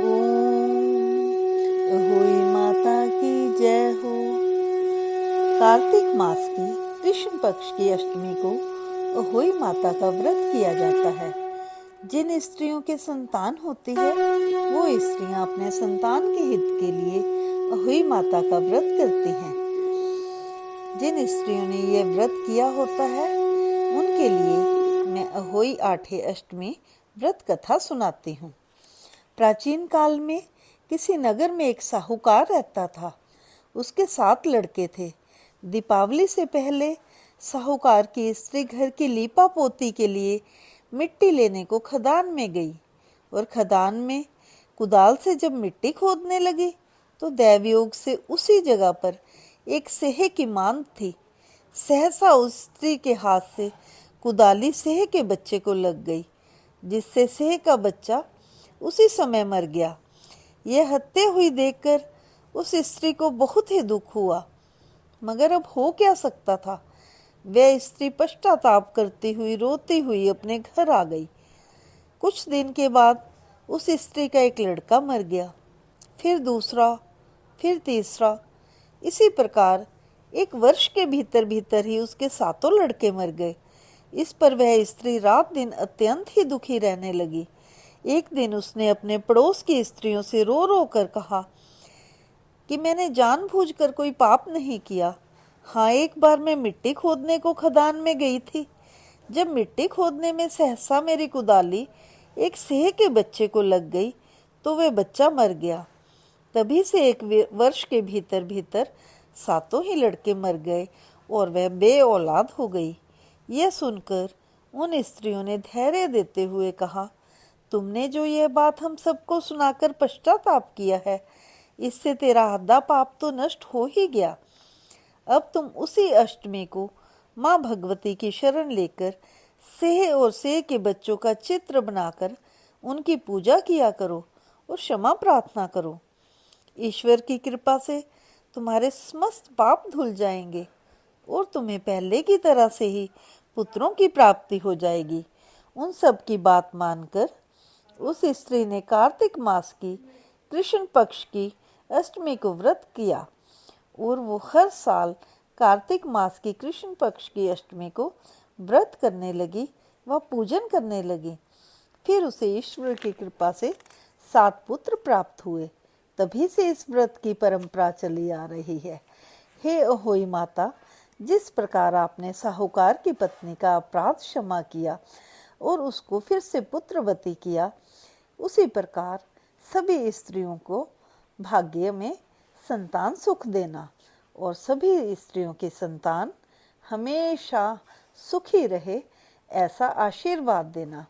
ओम अहोई माता की जय हो। कार्तिक मास की कृष्ण पक्ष की अष्टमी को अहोई माता का व्रत किया जाता है। जिन स्त्रियों के संतान होती है वो स्त्रियां अपने संतान के हित के लिए अहोई माता का व्रत करती हैं। जिन स्त्रियों ने यह व्रत किया होता है उनके लिए मैं अहोई आठे अष्टमी व्रत कथा सुनाती हूँ। प्राचीन काल में किसी नगर में एक साहूकार रहता था। उसके 7 लड़के थे। दीपावली से पहले साहूकार की स्त्री घर की लीपा पोती के लिए मिट्टी लेने को खदान में गई और खदान में कुदाल से जब मिट्टी खोदने लगी तो दैवयोग से उसी जगह पर एक सेहे की मांद थी। सहसा उस स्त्री के हाथ से कुदाली सेहे के बच्चे को लग गई, जिससे सेहे का बच्चा उसी समय मर गया। यह हत्या हुई देखकर उस स्त्री को बहुत ही दुख हुआ, मगर अब हो क्या सकता था। वह स्त्री पश्चाताप करती हुई रोती हुई अपने घर आ गई। कुछ दिन के बाद उस स्त्री का एक लड़का मर गया, फिर दूसरा, फिर तीसरा। इसी प्रकार 1 वर्ष के भीतर भीतर ही उसके 7 लड़के मर गए। इस पर वह स्त्री रात दिन अत्यंत ही दुखी रहने लगी। एक दिन उसने अपने पड़ोस की स्त्रियों से रो रो कर कहा कि मैंने जानबूझकर कोई पाप नहीं किया। हाँ, एक बार मैं मिट्टी खोदने को खदान में गई थी। जब मिट्टी खोदने में सहसा मेरी कुदाली एक सेह के बच्चे को लग गई तो वह बच्चा मर गया। तभी से 1 वर्ष के भीतर भीतर 7 ही लड़के मर गए और वह बे औलाद हो गई। यह सुनकर उन स्त्रियों ने धैर्य देते हुए कहा, तुमने जो यह बात हम सबको सुनाकर पश्चाताप किया है, इससे तेरा आधा पाप तो नष्ट हो ही गया। अब तुम उसी अष्टमी को माँ भगवती की शरण लेकर सेह और सेह के बच्चों का चित्र बनाकर उनकी पूजा किया करो और क्षमा प्रार्थना करो। ईश्वर की कृपा से तुम्हारे समस्त पाप धुल जाएंगे और तुम्हें पहले की तरह से ही पुत्रों की प्राप्ति हो जाएगी। उन सब की बात मानकर उस स्त्री ने कार्तिक मास की कृष्ण पक्ष की अष्टमी को व्रत किया और वो हर साल कार्तिक मास की कृष्ण पक्ष की अष्टमी को व्रत करने लगी व पूजन करने लगी। फिर उसे ईश्वर की कृपा से 7 पुत्र प्राप्त हुए। तभी से इस व्रत की परंपरा चली आ रही है। हे अहोई माता, जिस प्रकार आपने साहूकार की पत्नी का अपराध क्षमा किया और उसको फिर से पुत्रवती किया, उसी प्रकार सभी स्त्रियों को भाग्य में संतान सुख देना और सभी स्त्रियों के संतान हमेशा सुखी रहे, ऐसा आशीर्वाद देना।